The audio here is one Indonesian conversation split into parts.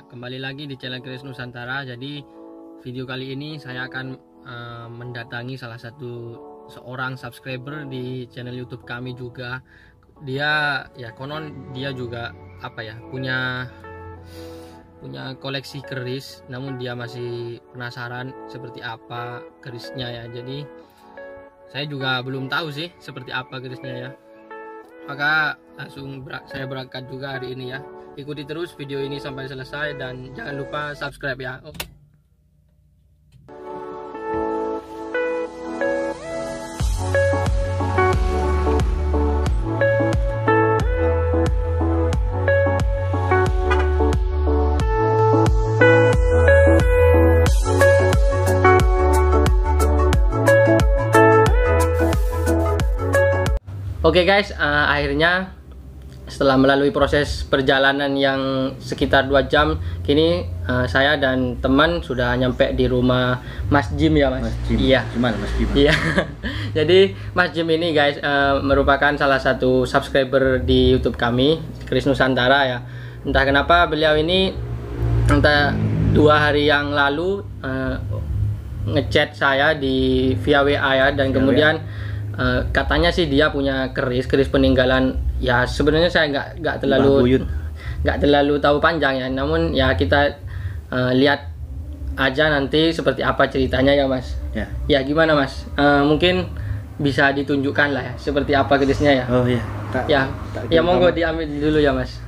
kembali lagi di channel Kris Nusantara. Jadi video kali ini saya akan mendatangi salah satu seorang subscriber di channel YouTube kami juga. Dia ya konon dia juga punya koleksi keris, namun dia masih penasaran seperti apa kerisnya ya. Jadi saya juga belum tahu sih seperti apa kerisnya ya. Maka langsung saya berangkat juga hari ini ya. Ikuti terus video ini sampai selesai dan jangan lupa subscribe ya. Oke guys, akhirnya setelah melalui proses perjalanan yang sekitar 2 jam, kini saya dan teman sudah nyampe di rumah Mas Jim ya Mas. Mas Jim. Iya. Gimana Mas Jim? Iya. Jadi Mas Jim ini guys merupakan salah satu subscriber di YouTube kami, Kris Nusantara ya. Entah kenapa beliau ini entah 2 hari yang lalu ngechat saya di via WA ya, dan kemudian katanya sih dia punya keris peninggalan ya. Sebenarnya saya nggak terlalu tahu panjang ya, namun ya kita lihat aja nanti seperti apa ceritanya ya Mas. Ya gimana Mas, mungkin bisa ditunjukkan lah ya seperti apa kerisnya ya. Oh iya. Ya monggo diambil dulu ya Mas.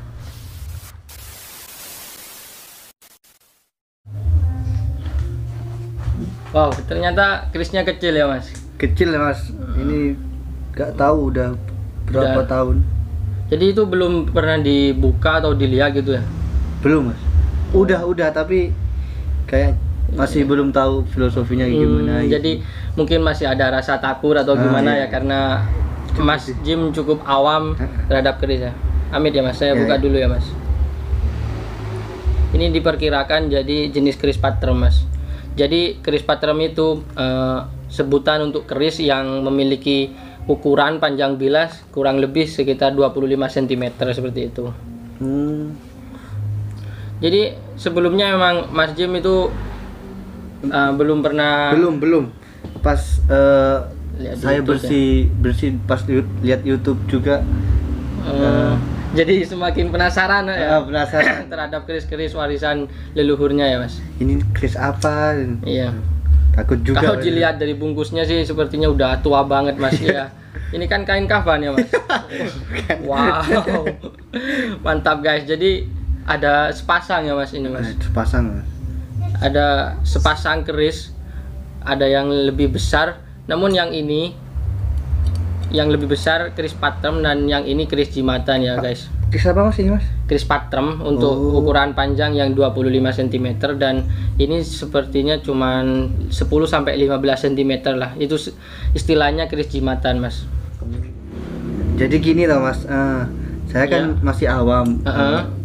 Wow, ternyata kerisnya kecil ya Mas. Kecil ya Mas. Ini nggak tahu udah berapa tahun. Jadi itu belum pernah dibuka atau dilihat gitu ya? Belum Mas. Udah tapi kayak masih belum tahu filosofinya gimana. Jadi mungkin masih ada rasa takut atau gimana ya, karena Mas Jim cukup awam terhadap keris ya. Amit ya Mas, saya buka dulu ya Mas. Ini diperkirakan jadi jenis keris patrem Mas. Jadi keris patrem itu sebutan untuk keris yang memiliki ukuran panjang bilas kurang lebih sekitar 25 cm seperti itu. Jadi sebelumnya memang Mas Jim itu belum pernah. Belum. Pas saya bersih pas lihat YouTube juga. Jadi semakin penasaran ya. Penasaran terhadap keris-keris warisan leluhurnya ya Mas. Ini keris apa? Iya. Takut juga. Kalau dilihat dari bungkusnya sih sepertinya udah tua banget Mas ya. Ini kan kain kafan ya Mas. Wow. Mantap guys. Jadi ada sepasang ya Mas ini Mas. Sepasang Mas. Ada sepasang keris. Ada yang lebih besar. Namun yang ini yang lebih besar keris patrem, dan yang ini keris jimatan ya guys. Keris apa Mas ini Mas? Keris patrem untuk ukuran panjang yang 25 cm, dan ini sepertinya cuman 10-15 cm lah. Itu istilahnya keris jimatan Mas. Jadi gini loh Mas, saya kan masih awam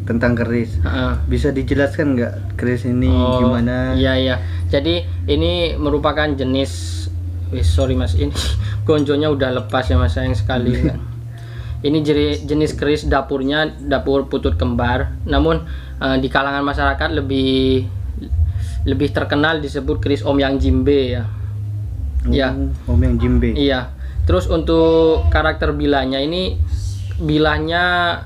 tentang keris. Bisa dijelaskan nggak keris ini gimana? Iya. Jadi ini merupakan jenis sorry Mas, ini gonjonya udah lepas ya Mas, sayang sekali kan. Ini jenis keris dapurnya dapur putut kembar, namun di kalangan masyarakat lebih terkenal disebut keris Om Yang Jimbe ya. Om Yang Jimbe. Iya. Terus untuk karakter bilahnya, ini bilahnya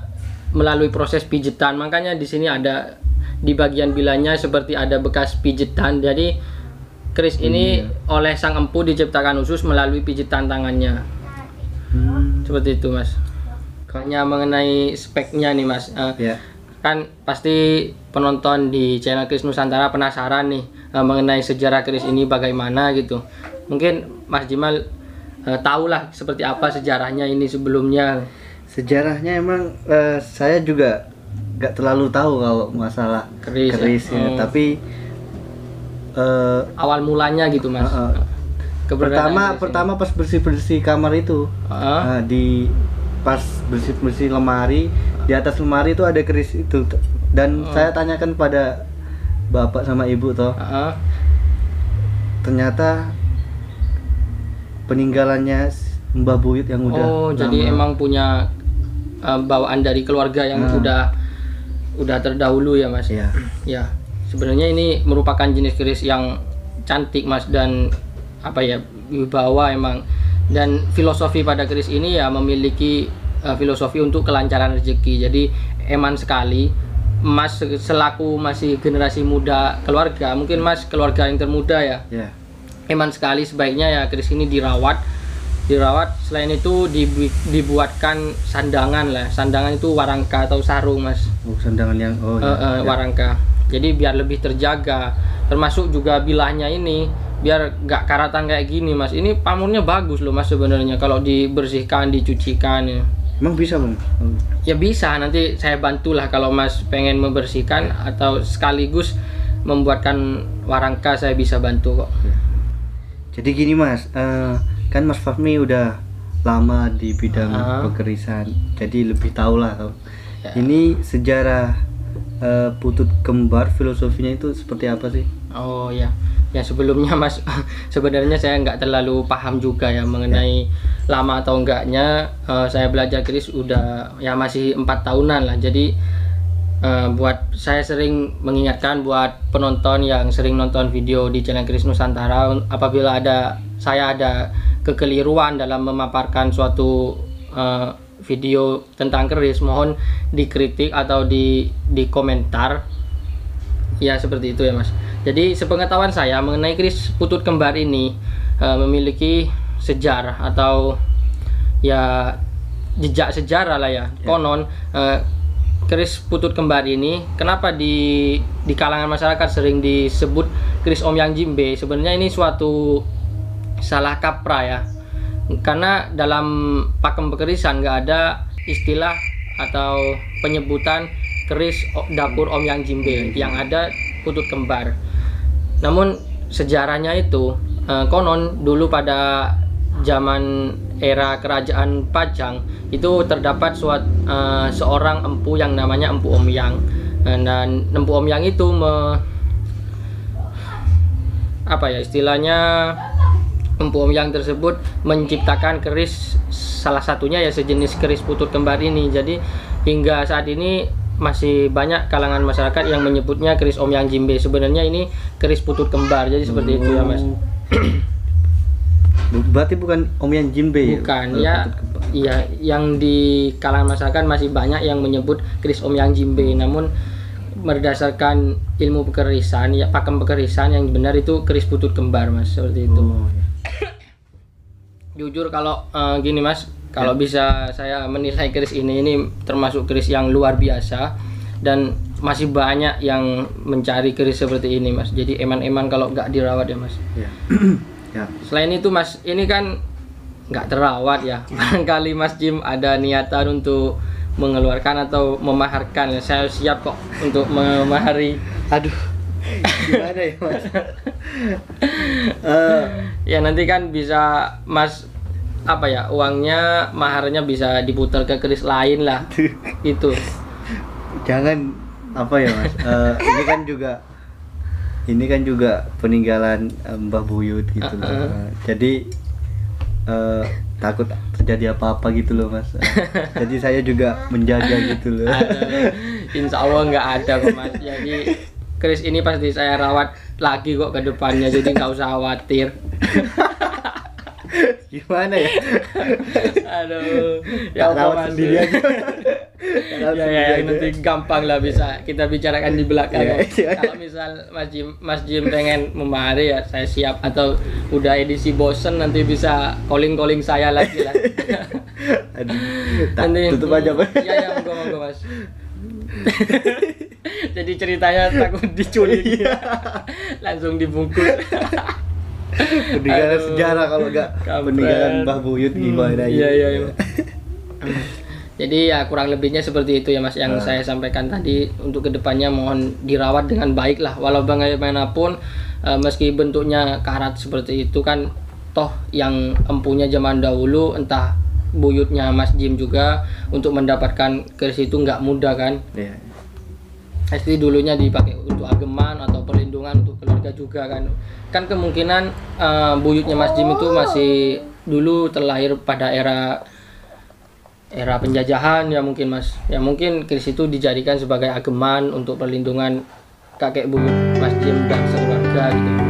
melalui proses pijetan, makanya di sini ada di bagian bilahnya seperti ada bekas pijetan. Jadi keris ini oleh sang empu diciptakan khusus melalui pijitan tangannya. Seperti itu Mas. Hanya mengenai speknya nih Mas, kan pasti penonton di channel Kris Nusantara penasaran nih mengenai sejarah keris ini bagaimana gitu. Mungkin Mas Jimal tahulah seperti apa sejarahnya ini sebelumnya. Sejarahnya emang saya juga nggak terlalu tahu kalau masalah keris ya. Tapi awal mulanya gitu Mas. Pertama pas bersih kamar itu, pas bersih lemari, di atas lemari itu ada keris itu, dan saya tanyakan pada bapak sama ibu toh. Ternyata peninggalannya Mbah Buyut yang udah lama. Jadi emang punya bawaan dari keluarga yang udah terdahulu ya Mas. Iya. Ya, sebenarnya ini merupakan jenis keris yang cantik Mas, dan apa ya, wibawa emang. Dan filosofi pada keris ini ya memiliki filosofi untuk kelancaran rezeki. Jadi eman sekali Mas selaku masih generasi muda keluarga, mungkin Mas keluarga yang termuda ya. Yeah. Eman sekali sebaiknya ya keris ini dirawat. Selain itu dibuatkan sandangan lah. Sandangan itu warangka atau sarung Mas. Oh, sandangan yang warangka. Jadi biar lebih terjaga. Termasuk juga bilahnya ini biar nggak karatan kayak gini Mas. Ini pamornya bagus loh Mas sebenarnya kalau dibersihkan, dicucikan ya. Emang bisa Bang? Ya bisa, nanti saya bantulah kalau Mas pengen membersihkan atau sekaligus membuatkan warangka, saya bisa bantu kok. Jadi gini Mas, kan Mas Fahmi udah lama di bidang pekerisan, jadi lebih tahu lah. Ya. Ini sejarah putut kembar, filosofinya itu seperti apa sih? Oh ya, ya sebelumnya Mas, sebenarnya saya nggak terlalu paham juga ya mengenai lama atau enggaknya. Saya belajar keris udah ya masih 4 tahunan lah. Jadi buat saya sering mengingatkan buat penonton yang sering nonton video di channel Keris Nusantara, apabila saya ada kekeliruan dalam memaparkan suatu video tentang keris, mohon dikritik atau di komentar ya, seperti itu ya Mas. Jadi sepengetahuan saya mengenai keris putut kembar ini memiliki sejarah atau ya jejak sejarah lah ya. Konon keris putut kembar ini kenapa di kalangan masyarakat sering disebut keris Om Yang Jimbe. Sebenarnya ini suatu salah kaprah ya, karena dalam pakem pekerisan nggak ada istilah atau penyebutan keris dapur Om Yang Jimbe, yang ada putut kembar. Namun sejarahnya itu konon dulu pada zaman era kerajaan Pajang itu terdapat seorang empu yang namanya Empu Om Yang. Dan Empu Om Yang itu istilahnya Empu Om Yang tersebut menciptakan keris, salah satunya ya sejenis keris putut kembar ini. Jadi hingga saat ini masih banyak kalangan masyarakat yang menyebutnya keris Om Yang Jimbe. Sebenarnya ini keris putut kembar. Jadi seperti itu ya Mas. Berarti bukan Om Yang Jimbe ya? Bukan ya. Iya, yang di kalangan masyarakat masih banyak yang menyebut keris Om Yang Jimbe. Namun berdasarkan ilmu pekerisan ya, pakem pekerisan yang benar itu keris putut kembar Mas, seperti itu. Jujur kalau gini Mas, kalau bisa saya menilai keris ini termasuk keris yang luar biasa, dan masih banyak yang mencari keris seperti ini Mas. Jadi eman-eman kalau nggak dirawat ya Mas. Ya. Ya. Selain itu Mas, ini kan nggak terawat ya. Barangkali Mas Jim ada niatan untuk mengeluarkan atau memaharkan, saya siap kok untuk memahari. Aduh, gimana ya Mas? Ya nanti kan bisa Mas uangnya, maharnya bisa diputar ke keris lain lah. Itu jangan ya Mas, ini kan juga peninggalan Mbah Buyut gitu loh. Jadi takut terjadi apa-apa gitu loh Mas. Jadi saya juga menjaga gitu loh. Insya Allah nggak ada kok Mas. Jadi keris ini pasti saya rawat lagi kok ke depannya, jadi nggak usah khawatir. Gimana ya? Aduh, ya rawat sendiri aja. Ya, nanti gampang lah, bisa kita bicarakan di belakang. Kalau misal Mas Jim pengen memahari ya saya siap, atau udah edisi bosen nanti bisa calling saya lagi lah. Nanti tutup aja Mas. Ya monggo Mas. Jadi ceritanya takut diculik, langsung dibungkus. Peninggalan sejarah kalau enggak peninggalan Mbah Buyut gimana ya. Iya. Jadi ya kurang lebihnya seperti itu ya Mas yang saya sampaikan tadi. Untuk kedepannya mohon dirawat dengan baik lah, walau bagaimanapun meski bentuknya karat seperti itu kan, toh yang empunya zaman dahulu entah buyutnya Mas Jim juga untuk mendapatkan keris itu nggak mudah kan. Iya. Pasti dulunya dipakai untuk ageman atau perlindungan untuk keluarga juga kan. Kan kemungkinan buyutnya Mas Jim itu masih dulu terlahir pada era era penjajahan ya mungkin Mas. Ya mungkin keris itu dijadikan sebagai ageman untuk perlindungan kakek buyut Mas Jim dan sekeluarga gitu.